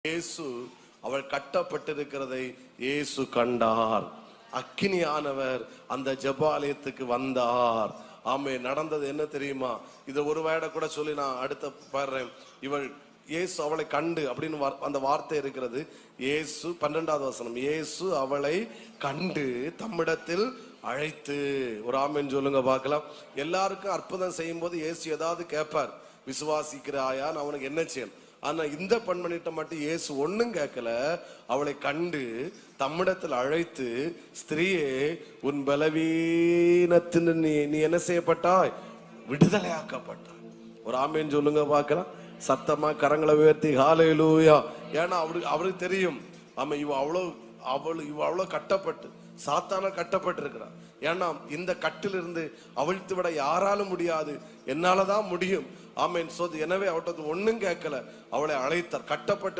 இயேசு அவள் கட்டப்பட்டிருக்கிறதை இயேசு கண்டார். அக்கினியானவர் அந்த ஜெபாலயத்துக்கு வந்தார். ஆமே, நடந்தது என்ன தெரியுமா? இதை ஒரு வேட கூட சொல்லி நான் அடுத்த பாடுறேன். இவள் இயேசு அவளை கண்டு அப்படின்னு அந்த வார்த்தை இருக்கிறது. இயேசு 12வது வசனம், இயேசு அவளை கண்டு தம்மிடத்தில் அழைத்து. ஒரு ஆமென் சொல்லுங்க பார்க்கலாம். எல்லாருக்கும் அற்புதம் செய்யும் போது இயேசு ஏதாவது கேட்பார், விசுவாசிக்கிறாயான்னு அவனுக்கு என்ன செய்யணும். ஆனா இந்த பெண்மணிட்ட மட்டும் இயேசு ஒன்னும் கேட்கல. அவளை கண்டு தம்மிடத்தில் அழைத்து, ஸ்திரீயே உன் பலவீனத்தின் நீ என்ன செய்யப்பட்டாய்? விடுதலையாக்கப்பட்டாய். ஒரு ஆமென் சொல்லுங்க பார்க்கலாம். சத்தமா கரங்களை உயர்த்தி ஹல்லேலூயா. ஏன்னா அவருக்கு தெரியும், ஆமா இவ அவ்வளவு கட்டப்பட்டு சாத்தான கட்டப்பட்டு இருக்கிறார். ஏன்னா இந்த கட்டிலிருந்து அவிழ்த்து விட யாராலும் முடியாது, என்னாலதான் முடியும். ஆமென். எனவே அவட்ட ஒன்னும் கேட்கல, அவளை அழைத்தார். கட்டப்பட்டு